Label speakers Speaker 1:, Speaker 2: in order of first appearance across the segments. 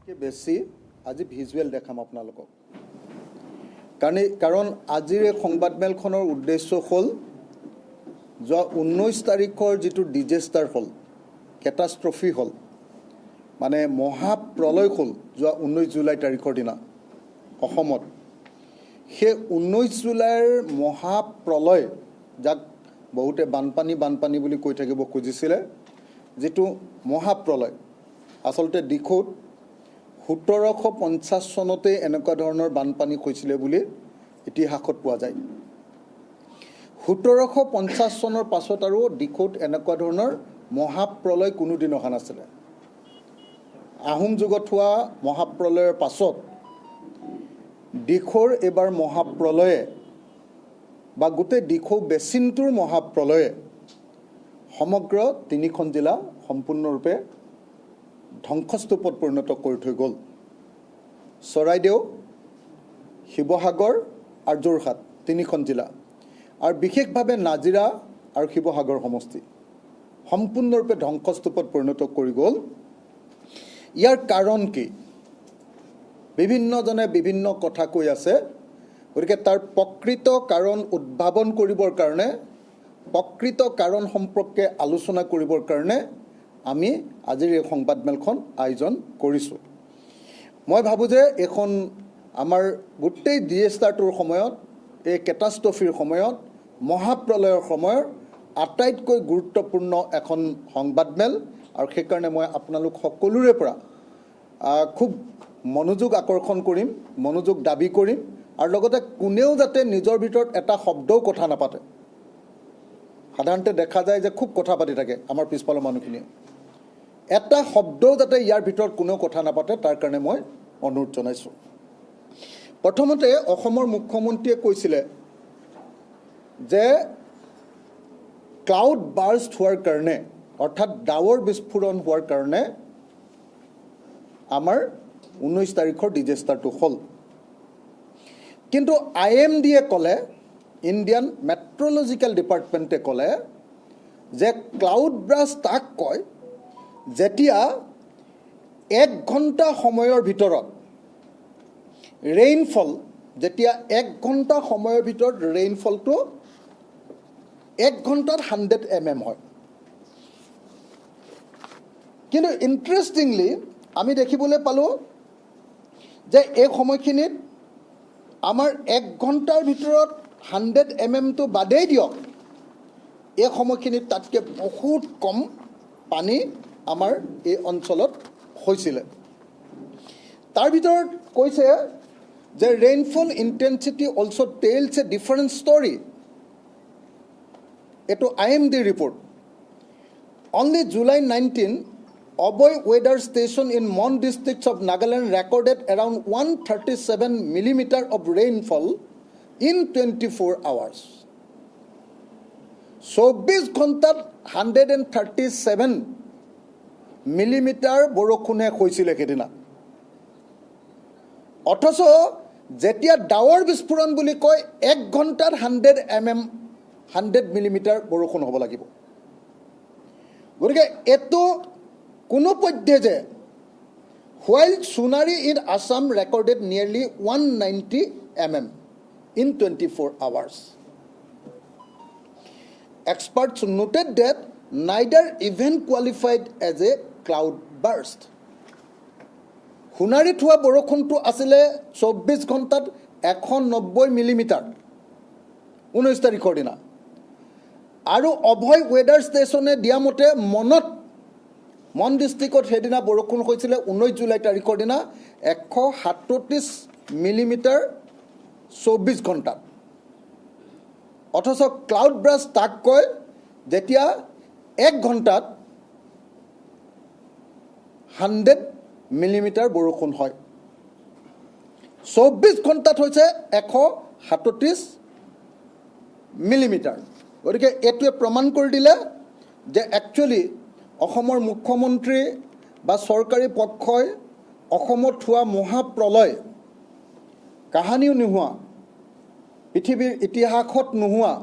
Speaker 1: বেছি আজি ভিজুৱেল দেখাম আপোনালোকক কাৰণ আজিৰ এই সংবাদমেলখনৰ উদ্দেশ্য হ'ল যোৱা 19 তাৰিখৰ যিটো ডিজাষ্টাৰ হ'ল কেটাষ্ট্ৰফি হ'ল মানে মহাপ্ৰলয় হ'ল যোৱা 19 জুলাই তাৰিখৰ দিনা অসমত সেই 19 জুলাইৰ মহাপ্ৰলয় যাক বহুতে বানপানী বুলি কৈ থাকিব খুজিছিলে যেটো মহাপ্ৰলয় আসলতে দিখৌত 1750 চনতে এনেকুৱা ধৰণৰ বানপানী হৈছিলে বুলি ইতিহাসত পোৱা যায় 1750 চনৰ পাছত আৰু দিখৌত এনেকুৱা ধৰণৰ মহাপ্ৰলয় কোনোদিন অহা নাছিলে আহোম যুগত হোৱা মহাপ্ৰলয়ৰ পাছত দিখৌৰ এবাৰ মহাপ্ৰলয়ে বা গোটেই দিখৌ বেচিনটোৰ মহাপ্ৰলয়ে সমগ্ৰ তিনিখন জিলা সম্পূৰ্ণৰূপে ধ্বংসস্তূপত পৰিণত কৰি থৈ গ'ল চৰাইদেউ শিৱসাগৰ আৰু যোৰহাট তিনিখন জিলা আৰু বিশেষভাৱে নাজিৰা আৰু শিৱসাগৰ সমষ্টি সম্পূৰ্ণৰূপে ধ্বংসস্তূপত পৰিণত কৰি গ'ল ইয়াৰ কাৰণ কি বিভিন্নজনে বিভিন্ন কথা কৈ আছে গতিকে তাৰ প্ৰকৃত কাৰণ উদ্ভাৱন কৰিবৰ কাৰণে প্ৰকৃত কাৰণ সম্পৰ্কে আলোচনা কৰিবৰ কাৰণে আমি আজিৰ এই সংবাদমেলখন আয়োজন কৰিছোঁ মই ভাবো যে এখন আমাৰ গোটেই ডিজাষ্টাৰটোৰ সময়ত এই কেটাষ্ট্ৰফিৰ সময়ত মহাপ্ৰলয়ৰ সময়ৰ আটাইতকৈ গুৰুত্বপূৰ্ণ এখন সংবাদমেল আৰু সেই কাৰণে মই আপোনালোক সকলোৰে পৰা খুব মনোযোগ আকৰ্ষণ কৰিম মনোযোগ দাবী কৰিম আৰু লগতে কোনেও যাতে নিজৰ ভিতৰত এটা শব্দও কথা নাপাতে সাধাৰণতে দেখা যায় যে খুব কথা পাতি থাকে আমাৰ পিছফালৰ মানুহখিনিয়ে এটা শব্দও যাতে ইয়াৰ ভিতৰত কোনেও কথা নাপাতে তাৰ কাৰণে মই অনুৰোধ জনাইছোঁ প্ৰথমতে অসমৰ মুখ্যমন্ত্ৰীয়ে কৈছিলে যে ক্লাউড বাৰ্ষ্ট হোৱাৰ কাৰণে অৰ্থাৎ ডাৱৰ বিস্ফোৰণ হোৱাৰ কাৰণে আমাৰ 19 তাৰিখৰ ডিজাষ্টাৰটো হ'ল কিন্তু IMDয়ে ক'লে ইণ্ডিয়ান মেট্ৰলজিকেল ডিপাৰ্টমেণ্টে ক'লে যে ক্লাউড বাৰ্ষ্ট তাক কয় যেতিয়া 1 ঘণ্টা সময়ৰ ভিতৰত ৰেইনফল যেতিয়া 1 ঘণ্টা সময়ৰ ভিতৰত ৰেইনফলটো 1 ঘণ্টাত 100 mm হয় কিন্তু ইণ্টাৰেষ্টিংলি আমি দেখিবলৈ পালোঁ যে এই সময়খিনিত আমাৰ 1 ঘণ্টাৰ ভিতৰত 100 mm টো বাদেই দিয়ক এই সময়খিনিত তাতকৈ বহুত কম পানী আমাৰ এই অঞ্চলত হৈছিলে তাৰ ভিতৰত কৈছে যে rainfall intensity also tells a different story এটো IMD report only July 19 Oboi weather station in Mon districts of Nagaland recorded around 137 millimeter of rainfall in 24 hours. 24 ঘণ্টাত 137 মিলিমিটাৰ বৰষুণে হৈছিলে সেইদিনা অথচ যেতিয়া ডাৱৰ বিস্ফোৰণ বুলি কয় 1 ঘণ্টাত 100 মিলিমিটাৰ বৰষুণ হ'ব লাগিব গতিকে এটো কোনো পধ্যে যে while tsunami in Assam recorded nearly 190 mm in 24 hours. Experts noted that neither event qualified as a cloud burst. Hunarit hua borokhuntu asile 24 ঘণ্টাত 190 মিলিমিটাৰ 19 তাৰিখৰ দিনা আৰু অভয় ৱেডাৰ ষ্টেচনে দিয়া মতে মন ডিষ্ট্ৰিক্টত সেইদিনা বৰষুণ হৈছিলে 19 জুলাই তাৰিখৰ দিনা 137 মিলিমিটাৰ 24 ঘণ্টাত অথচ ক্লাউড বাৰ্ষ্ট তাক কয় যেতিয়া 1 ঘণ্টাত 100 মিলিমিটাৰ বৰষুণ হয় 24 ঘণ্টাত হৈছে 137 মিলিমিটাৰ গতিকে এইটোৱে প্ৰমাণ কৰি দিলে যে একচুৱেলি অসমৰ মুখ্যমন্ত্ৰী বা চৰকাৰী পক্ষই অসমত হোৱা মহাপ্ৰলয় কাহানিও নোহোৱা পৃথিৱীৰ ইতিহাসত নোহোৱা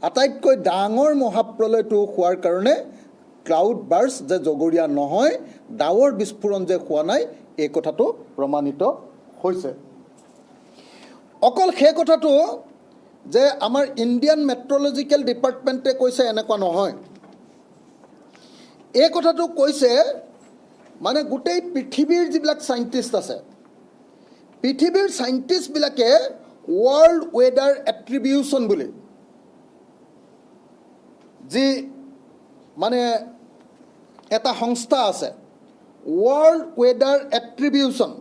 Speaker 1: আটাইতকৈ ডাঙৰ মহাপ্ৰলয়টো হোৱাৰ কাৰণে ক্লাউড বাৰ্ষ্ট যে জগৰীয়া নহয় ডাৱৰ বিস্ফোৰণ যে হোৱা নাই এই কথাটো প্ৰমাণিত হৈছে অকল সেই কথাটো যে আমাৰ ইণ্ডিয়ান মেট্ৰলজিক্যাল ডিপাৰ্টমেণ্টে কৈছে এনেকুৱা নহয় এই কথাটো কৈছে মানে গোটেই পৃথিৱীৰ যিবিলাক সাইন্টিষ্ট আছে পৃথিৱীৰ সাইন্টিষ্টবিলাকে ৱৰ্ল্ড ৱেডাৰ এট্ৰিবিউশ্যন বুলি যি মানে এটা সংস্থা আছে ৱৰ্ল্ড ৱেডাৰ এট্ৰিবিউশ্যন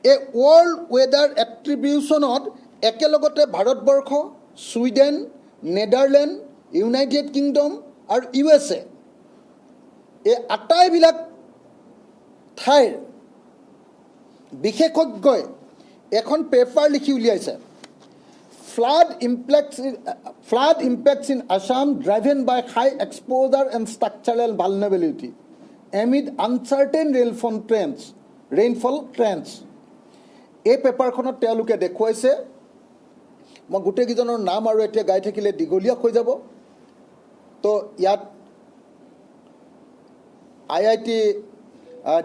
Speaker 1: এই ৱৰ্ল্ড ৱেডাৰ এট্ৰিবিউশ্যনত একেলগতে ভাৰতবৰ্ষ ছুইডেন নেদাৰলেণ্ড ইউনাইটেড কিংডম আৰু USA এই আটাইবিলাক ঠাইৰ বিশেষজ্ঞই এখন পেপাৰ লিখি উলিয়াইছে flood impacts in Assam driven by high exposure and structural vulnerability amid uncertain rainfall trends এই পেপাৰখনত তেওঁলোকে দেখুৱাইছে মই গোটেইকেইজনৰ নাম আৰু এতিয়া গাই থাকিলে দীঘলীয়া হৈ যাব তো ইয়াত IIT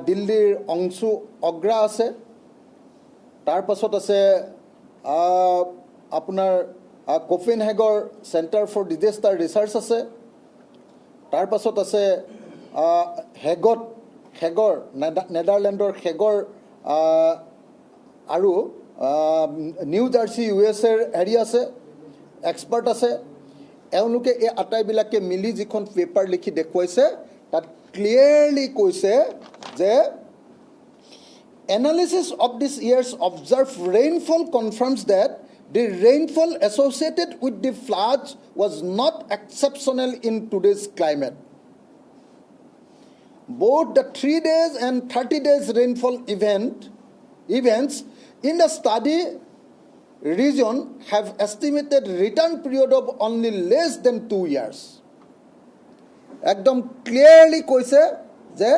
Speaker 1: দিল্লীৰ অংশু অগ্ৰা আছে তাৰ পাছত আছে আপোনাৰ কোপেনহেগৰ চেণ্টাৰ ফৰ ডিজাষ্টাৰ ৰিচাৰ্চ আছে তাৰ পাছত আছে হেগৰ নেদাৰলেণ্ডৰ হেগৰ আৰু নিউ জাৰ্চি USAৰ হেৰি আছে এক্সপাৰ্ট আছে এওঁলোকে এই আটাইবিলাকে মিলি যিখন পেপাৰ লিখি দেখুৱাইছে তাত ক্লিয়াৰলি কৈছে যে analysis of this year's observed rainfall confirms that the rainfall associated with the floods was not exceptional in today's climate. Both the 3 days and 30 days rainfall events in the study region have estimated return period of only less than 2 years. একদম clearly কৈছে যে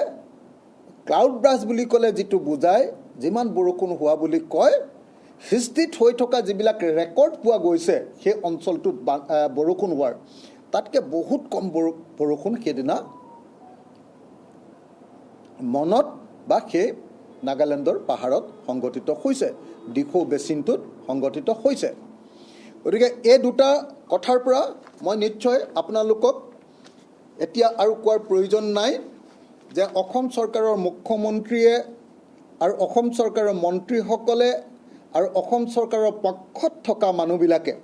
Speaker 1: cloud brush বুলি ক'লে যিটো বুজায় যিমান বৰষুণ হোৱা বুলি কয় হিষ্ট্ৰীত হৈ থকা যিবিলাক ৰেকৰ্ড পোৱা গৈছে সেই অঞ্চলটোত বৰষুণ হোৱাৰ তাতকৈ বহুত কম বৰষুণ সেইদিনা মনত বা সেই নাগালেণ্ডৰ পাহাৰত সংঘটিত হৈছে দিখৌ বেচিনটোত সংঘটিত হৈছে গতিকে এই দুটা কথাৰ পৰা মই নিশ্চয় আপোনালোকক এতিয়া আৰু কোৱাৰ প্ৰয়োজন নাই যে অসম চৰকাৰৰ মুখ্যমন্ত্ৰীয়ে আৰু অসম চৰকাৰৰ মন্ত্ৰীসকলে আৰু অসম চৰকাৰৰ পক্ষত থকা মানুহবিলাকে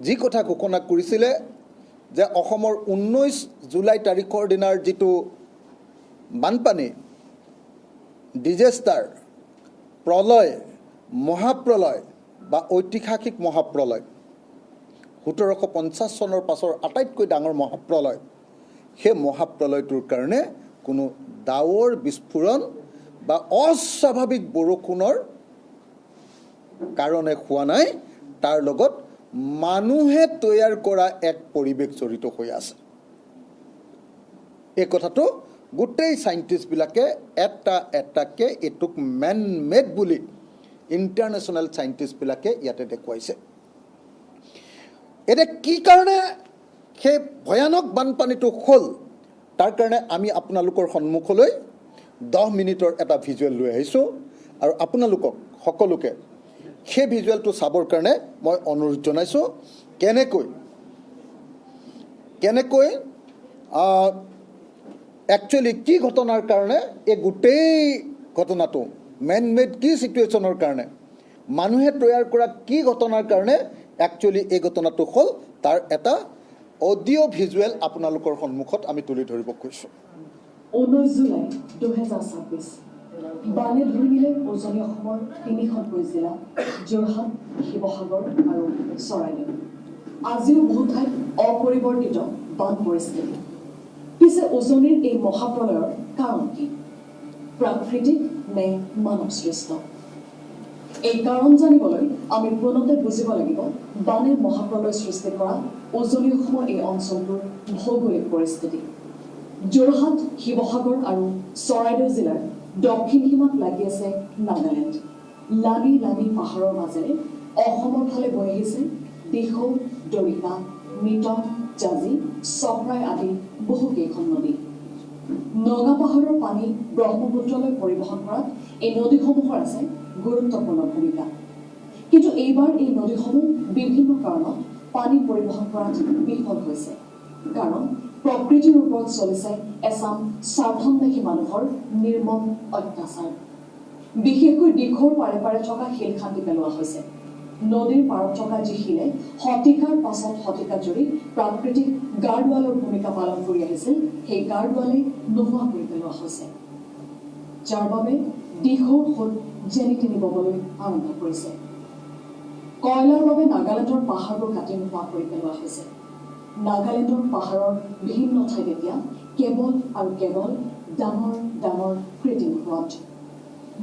Speaker 1: যি কথা ঘোষণা কৰিছিলে যে অসমৰ 19 জুলাই তাৰিখৰ দিনাৰ যিটো বানপানী ডিজাষ্টাৰ প্ৰলয় মহাপ্ৰলয় বা ঐতিহাসিক মহাপ্ৰলয় 1750 চনৰ পাছৰ আটাইতকৈ ডাঙৰ মহাপ্ৰলয় সেই মহাপ্ৰলয়টোৰ কাৰণে কোনো ডাৱৰ বিস্ফোৰণ বা অস্বাভাৱিক বৰষুণৰ কাৰণে হোৱা নাই তাৰ লগত মানুহে তৈয়াৰ কৰা এক পৰিৱেশ জড়িত হৈ আছে এই কথাটো গোটেই সাইন্টিষ্টবিলাকে এটাকে এটুক মেন মেড বুলি ইণ্টাৰনেশ্যনেল সাইন্টিষ্টবিলাকে ইয়াতে দেখুৱাইছে এটা কি কাৰণে সেই ভয়ানক বানপানীটো হ'ল তাৰ কাৰণে আমি আপোনালোকৰ সন্মুখলৈ 10 মিনিটৰ এটা ভিজুৱেল লৈ আহিছোঁ আৰু আপোনালোকক সকলোকে সেই ভিজুৱেলটো চাবৰ কাৰণে মই অনুৰোধ জনাইছোঁ কেনেকৈ একচুৱেলি কি ঘটনাৰ কাৰণে এই গোটেই ঘটনাটো মেন মেড কি চিটুৱেশ্যনৰ কাৰণে মানুহে তৈয়াৰ কৰা কি ঘটনাৰ কাৰণে একচুৱেলি এই ঘটনাটো হ'ল তাৰ এটা অডিঅ' ভিজুৱেল আপোনালোকৰ সন্মুখত আমি তুলি ধৰিব কৈছোঁ
Speaker 2: 19 জুলাই 2026 বানে ধৰি নিলে উজনি অসমৰ 3খন জিলা যোৰহাট শিৱসাগৰ আৰু চৰাইদেউ আজিও বহু ঠাইত অপৰিৱৰ্তিত বান পৰিস্থিতি পিছে উজনিৰ এই মহাপ্ৰলয়ৰ কাৰণ কি প্ৰাকৃতিক নে মানৱ সৃষ্ট এই কাৰণ জানিবলৈ আমি পুনতে বুজিব লাগিব বানে মহাপ্ৰলয় সৃষ্টি কৰা উজনি অসমৰ এই অঞ্চলটোৰ ভৌগোলিক পৰিস্থিতি যোৰহাট শিৱসাগৰ আৰু চৰাইদেউ জিলাৰ দক্ষিণ সীমাত লাগি আছে নাগালেণ্ড লানি লানি পাহাৰৰ মাজেৰে অসমৰ ফালে বৈ আহিছে দিখৌ দৰিকা মৃতং জাজি চক্ৰাই আদি বহুকেইখন নদী নগা পাহাৰৰ পানী ব্ৰহ্মপুত্ৰলৈ পৰিবহণ কৰাত এই নদীসমূহৰ আছে গুৰুত্বপূৰ্ণ ভূমিকা। কিন্তু এইবাৰ এই নদীসমূহ বিভিন্ন কাৰণত পানী পৰিবহণ কৰাত বিফল হৈছে। কাৰণ প্ৰকৃতিৰ ওপৰত চলিছে এচাম স্বাৰ্থন্বেষী মানুহৰ নিৰ্মম অত্যাচাৰ। বিশেষকৈ দিখৌৰ পাৰে পাৰে থকা শিল খান্দি পেলোৱা হৈছে। নদীৰ পাৰত থকা যি শিলে শতিকাৰ পাছত শতিকা জুৰি প্ৰাকৃতিক গাৰ্ডৱালৰ ভূমিকা পালন কৰি আহিছিল, সেই গাৰ্ডৱালে নোহোৱা কৰি পেলোৱা হৈছে, যাৰ বাবে দিখৌৰ সোঁত যেনি তেনি ববলৈ আৰম্ভ কৰিছে। কয়লাৰ বাবে নাগালেণ্ডৰ পাহাৰবোৰ কাটি নোহোৱা কৰি পেলোৱা হৈছে। নাগালেণ্ডৰ পাহাৰৰ বিভিন্ন ঠাইত এতিয়া কেৱল আৰু কেৱল ডাঙৰ ডাঙৰ কৃত্ৰিম হ্ৰদ।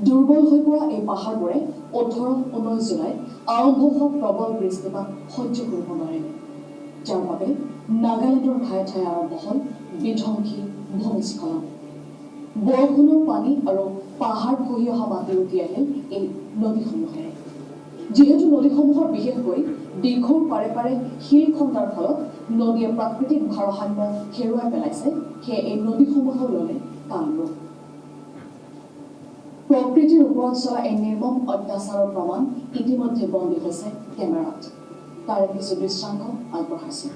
Speaker 2: দুৰ্বল হৈ পৰা এই পাহাৰবোৰে 18-19 জুলাইত আৰম্ভ হোৱা প্ৰবল বৃষ্টিপাত সহ্য কৰিব নোৱাৰিলে, যাৰ বাবে নাগালেণ্ডৰ ঠায়ে ঠায়ে আৰম্ভ হ'ল বিধ্বংসী ভূমিস্খলন। বৰষুণৰ পানী আৰু পাহাৰ খহি অহা মাটি উটি আহিল এই নদীসমূহেৰে। যিহেতু নদীসমূহৰ বিশেষকৈ দিখৌৰ পাৰে পাৰে শিল খন্দাৰ ফলত নদীয়ে প্ৰাকৃতিক ভাৰসাম্য হেৰুৱাই পেলাইছে, সেয়ে এই নদীসমূহৰ ল'লে কামৰূপ। প্ৰকৃতিৰ ওপৰত চলা এই নিৰ্মম অত্যাচাৰৰ প্ৰমাণ ইতিমধ্যে বন্দী হৈছে কেমেৰাত। তাৰে কিছু দৃশ্যাংশ আগবঢ়াইছে।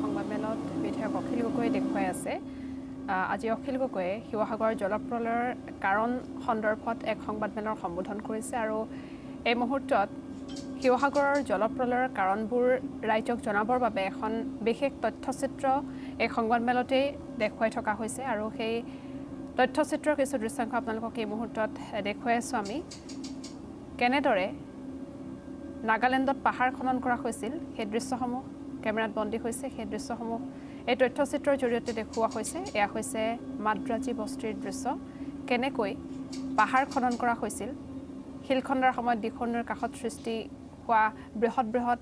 Speaker 3: সংবাদমেলত বিধায়ক অখিল গগৈয়ে দেখুৱাই আছে। আজি অখিল গগৈয়ে শিৱসাগৰ জলপ্ৰলয়ৰ কাৰণ সন্দৰ্ভত এক সংবাদমেলৰ সম্বোধন কৰিছে আৰু এই মুহূৰ্তত শিৱসাগৰৰ জলপ্ৰলয়ৰ কাৰণবোৰ ৰাইজক জনাবৰ বাবে এখন বিশেষ তথ্যচিত্ৰ এই সংবাদমেলতেই দেখুৱাই থকা হৈছে আৰু সেই তথ্যচিত্ৰৰ কিছু দৃশ্যাংশ আপোনালোকক এই মুহূৰ্তত দেখুৱাই আছোঁ আমি। কেনেদৰে নাগালেণ্ডত পাহাৰ খনন কৰা হৈছিল সেই দৃশ্যসমূহ কেমেৰাত বন্দী হৈছে। সেই দৃশ্যসমূহ এই তথ্যচিত্ৰৰ জৰিয়তে দেখুওৱা হৈছে। এয়া হৈছে মাদ্ৰাজী বস্তিৰ দৃশ্য। কেনেকৈ পাহাৰ খনন কৰা হৈছিল, শিলখণ্ডাৰ সময়ত দিখৌৰ নৈৰ কাষত সৃষ্টি হোৱা বৃহৎ বৃহৎ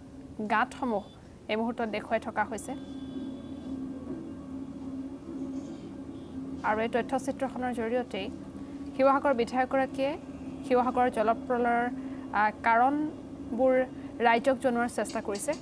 Speaker 3: গাঁতসমূহ এই মুহূৰ্তত দেখুৱাই থকা হৈছে। আৰু এই তথ্যচিত্ৰখনৰ জৰিয়তেই শিৱসাগৰ বিধায়কগৰাকীয়ে শিৱসাগৰ জলপ্ৰলয়ৰ কাৰণবোৰ ৰাইজক জনোৱাৰ চেষ্টা কৰিছে।